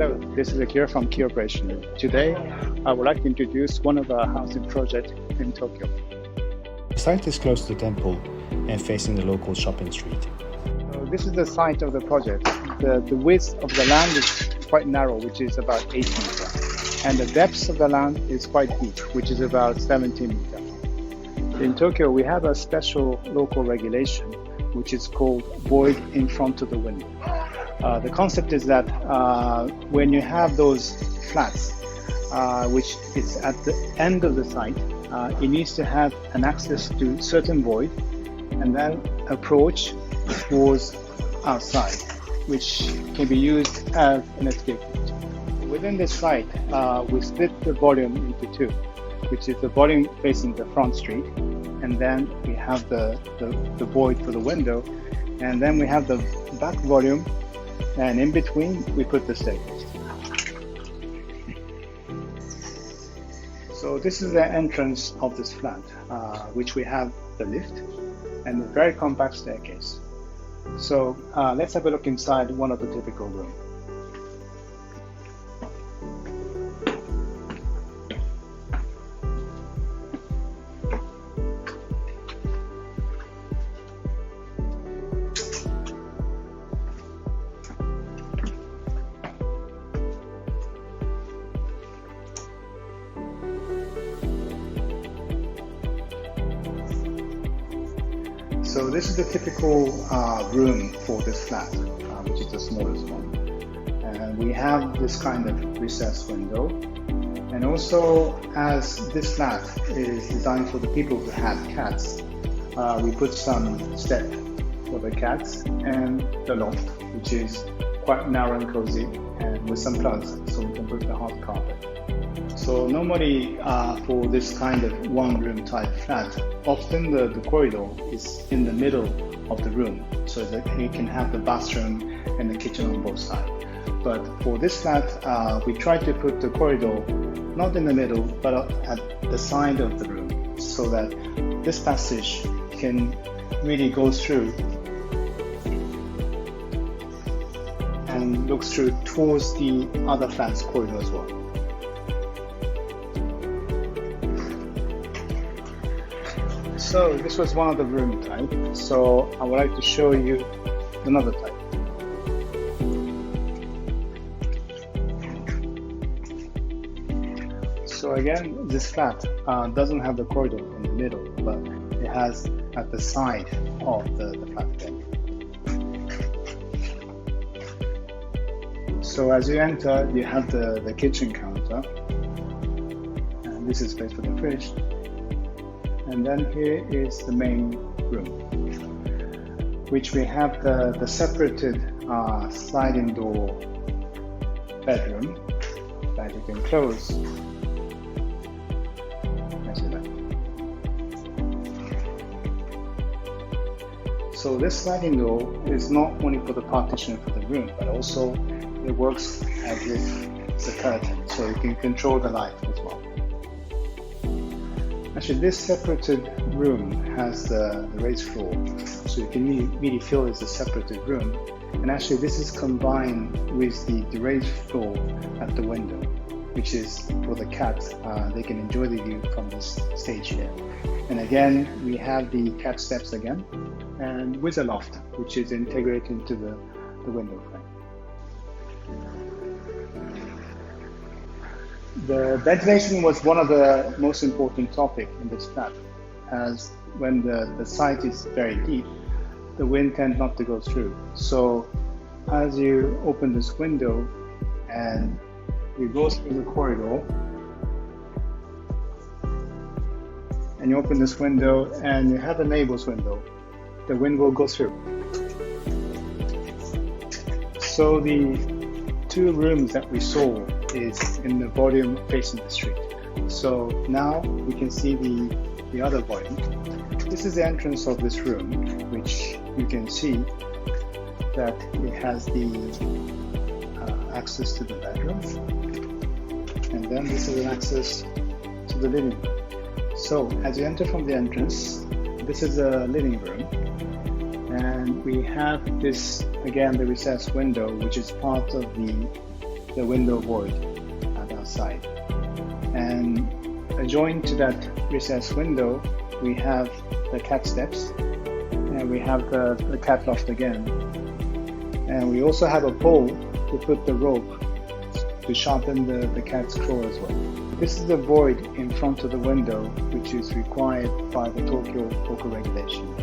Hello, this is Akira from Koyama Corporation. Today, I would like to introduce one of our housing projects in Tokyo. The site is close to the temple and facing the local shopping street. So this is the site of the project. The width of the land is quite narrow, which is about 8 meters, and the depth of the land is quite deep, which is about 17 meters. In Tokyo, we have a special local regulation, which is called void in front of the window. The concept is that when you have those flats, which is at the end of the site, it needs to have an access to certain void and then approach towards outside, which can be used as an escape route. Within this site, we split the volume into two, which is the volume facing the front street, and then we have the void for the window, and then we have the back volume, and in between we put the staircase. So this is the entrance of this flat, which we have the lift and a very compact staircase. So let's have a look inside one of the typical rooms. So this is the typical room for this flat, which is the smallest one. And we have this kind of recessed window. And also, as this flat is designed for the people who have cats, we put some step for the cats and the loft, which is quite narrow and cozy, and with some plugs, so we can put the hard carpet. So normally for this kind of one room type flat, often the corridor is in the middle of the room, so that you can have the bathroom and the kitchen on both sides. But for this flat, we try to put the corridor not in the middle, but at the side of the room, so that this passage can really go through and look through towards the other flat's corridor as well. So this was one of the room type. So I would like to show you another type. So again, this flat doesn't have the corridor in the middle, but it has at the side of the flat again. So as you enter, you have the kitchen counter, and this is space for the fridge. And then here is the main room, which we have the separated sliding door bedroom that you can close. So this sliding door is not only for the partition for the room, but also it works as if it's a curtain, so you can control the light as well. Actually, this separated room has the raised floor, so you can really feel it's a separated room. And actually, this is combined with the raised floor at the window, which is for the cats. They can enjoy the view from this stage here. And again, we have the cat steps again, and with a loft, which is integrated into the window frame. The ventilation was one of the most important topics in this flat, as when the site is very deep, the wind tends not to go through. So as you open this window and you go through the corridor, and you open this window and you have a neighbor's window, the wind will go through. So the two rooms that we saw is in the volume facing the street. So now we can see the other volume. This is the entrance of this room, which you can see that it has the access to the bedroom, and then this is an access to the living room. So as you enter from the entrance, this is a living room, and we have this again the recessed window, which is part of the the window void at our side. And adjoined to that recessed window, we have the cat steps, and we have the cat loft again. And we also have a pole to put the rope to sharpen the cat's claw as well. This is the void in front of the window, which is required by the Tokyo local regulation.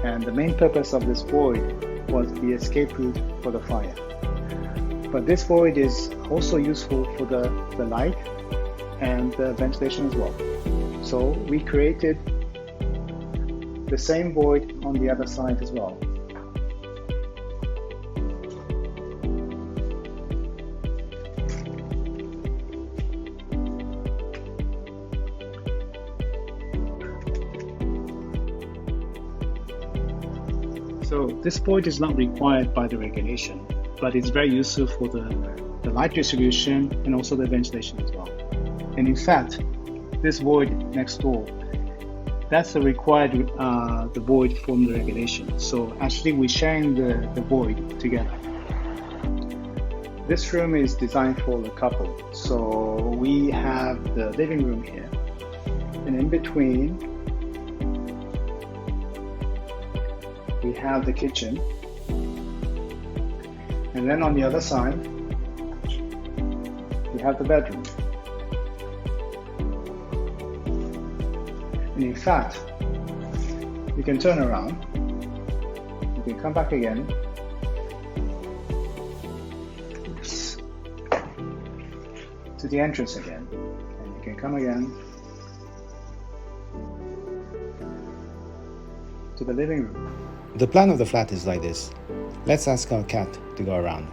And the main purpose of this void was the escape route for the fire. But this void is also useful for the light and the ventilation as well. So we created the same void on the other side as well. So this void is not required by the regulation, but it's very useful for the light distribution and also the ventilation as well. And in fact, this void next door, that's the required the void from the regulation. So actually we're sharing the void together. This room is designed for a couple. So we have the living room here, and in between we have the kitchen, and then on the other side we have the bedroom. And in fact, you can turn around, you can come back again, to the entrance again, and you can come again to the living room. The plan of the flat is like this. Let's ask our cat to go around.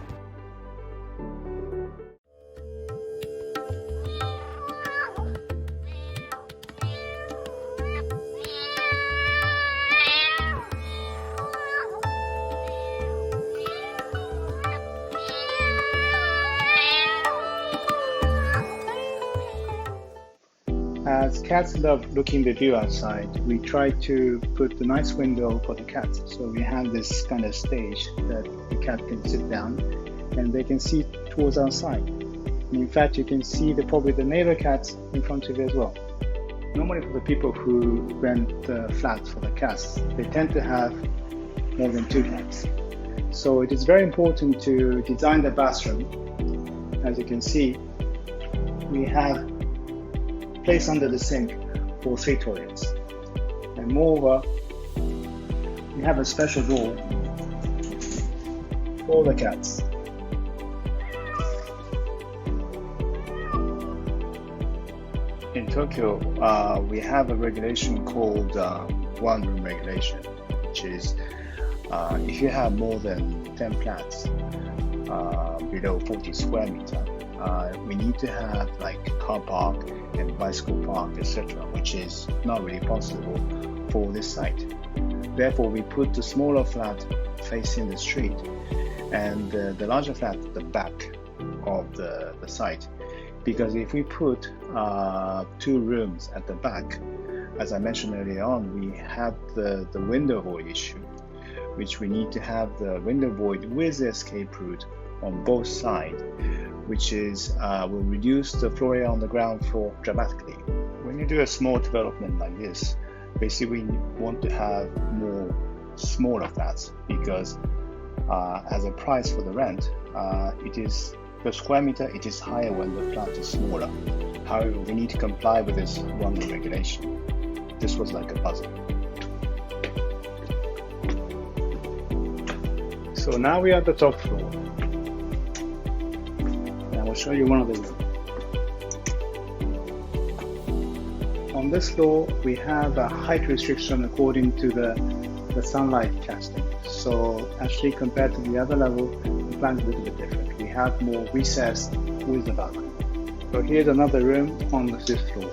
As cats love looking the view outside, we try to put a nice window for the cats. So we have this kind of stage that the cat can sit down and they can see towards outside. And in fact, you can see probably the neighbor cats in front of you as well. Normally for the people who rent flats for the cats, they tend to have more than 2 cats. So it is very important to design the bathroom. As you can see, we have place under the sink for 3 toilets, and moreover we have a special door for the cats. In Tokyo, we have a regulation called one room regulation, which is if you have more than 10 flats below 40 square meter, we need to have like car park and bicycle park, etc., which is not really possible for this site. Therefore, we put the smaller flat facing the street and the larger flat at the back of the site. Because if we put 2 rooms at the back, as I mentioned earlier on, we have the window void issue, which we need to have the window void with the escape route on both sides, which is will reduce the floor area on the ground floor dramatically. When you do a small development like this, basically we want to have more smaller flats, because as a price for the rent, it is per square meter, it is higher when the flat is smaller. However, we need to comply with this one regulation. This was like a puzzle. So now we are at the top floor. And I will show you one of the rooms. On this floor, we have a height restriction according to the sunlight casting. So actually, compared to the other level, the plan is a little bit different. We have more recessed with the balcony. So here's another room on the 5th floor.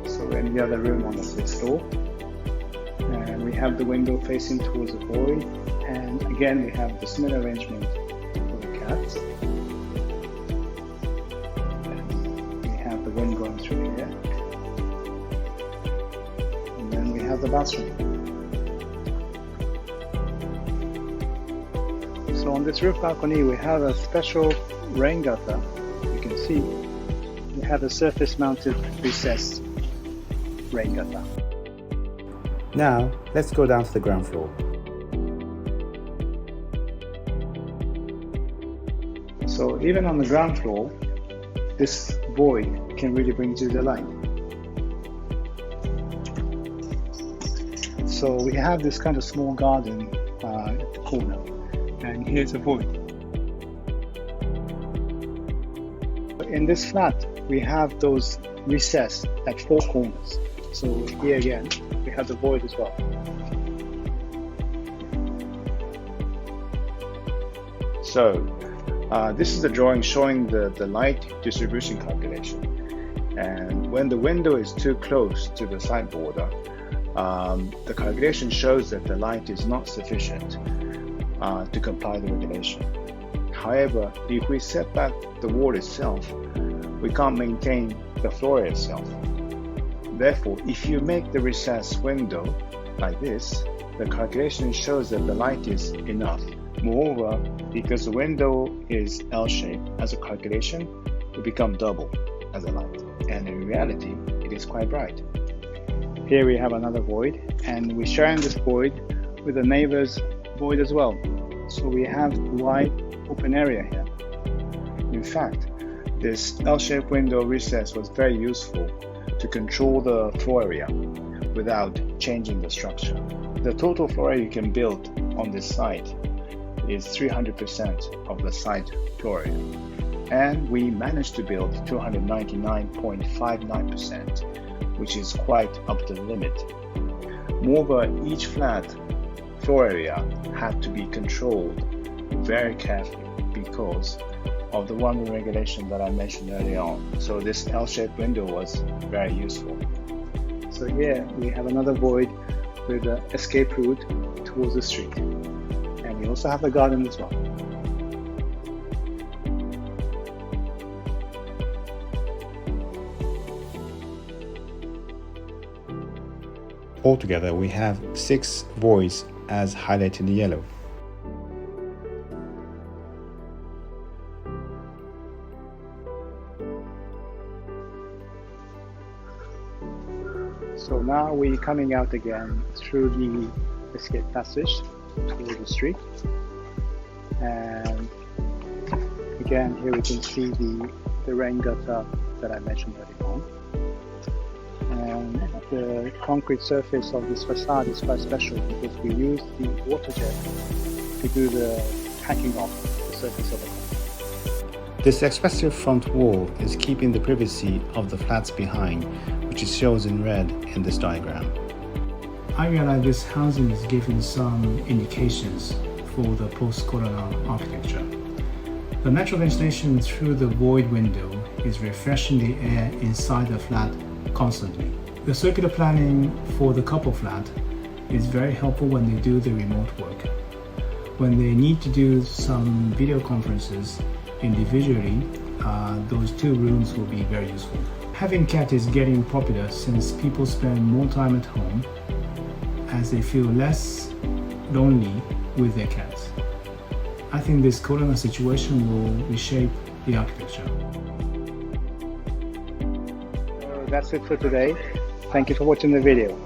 So we're in the other room on the 6th floor. And we have the window facing towards the void. And again, we have the similar arrangement for the cats. And we have the wind going through here. have the bathroom. So on this roof balcony, we have a special rain gutter. You can see we have a surface-mounted recessed rain gutter. Now, let's go down to the ground floor. So even on the ground floor, this void can really bring you to the light. So we have this kind of small garden at the corner, and here's a void. In this flat, we have those recesses at four corners. So here again, we have the void as well. So this is a drawing showing the light distribution calculation. And when the window is too close to the side border, the calculation shows that the light is not sufficient to comply the regulation. However, if we set back the wall itself, we can't maintain the floor area itself. Therefore, if you make the recessed window like this, the calculation shows that the light is enough. Moreover, because the window is L-shaped as a calculation, it becomes double as a light. And in reality, it is quite bright. Here we have another void, and we're sharing this void with the neighbor's void as well. So we have wide open area here. In fact, this L-shaped window recess was very useful to control the floor area without changing the structure. The total floor area you can build on this site is 300% of the site floor area. And we managed to build 299.59%, which is quite up to the limit. Moreover, each flat floor area had to be controlled very carefully because of the one regulation that I mentioned earlier on. So this L-shaped window was very useful. So here we have another void with an escape route towards the street. And we also have the garden as well. Altogether, we have 6 voids as highlighted in yellow. So now we're coming out again through the escape passage towards the street. And again, here we can see the rain gutter that I mentioned earlier on. And the concrete surface of this facade is quite special because we use the water jet to do the hacking off the surface of the concrete. This expressive front wall is keeping the privacy of the flats behind, which is shown in red in this diagram. I realize this housing is giving some indications for the post-corona architecture. The natural ventilation through the void window is refreshing the air inside the flat constantly. The circular planning for the couple flat is very helpful when they do the remote work. When they need to do some video conferences individually, those 2 rooms will be very useful. Having cat is getting popular since people spend more time at home as they feel less lonely with their cats. I think this corona situation will reshape the architecture. That's it for today. Thank you for watching the video.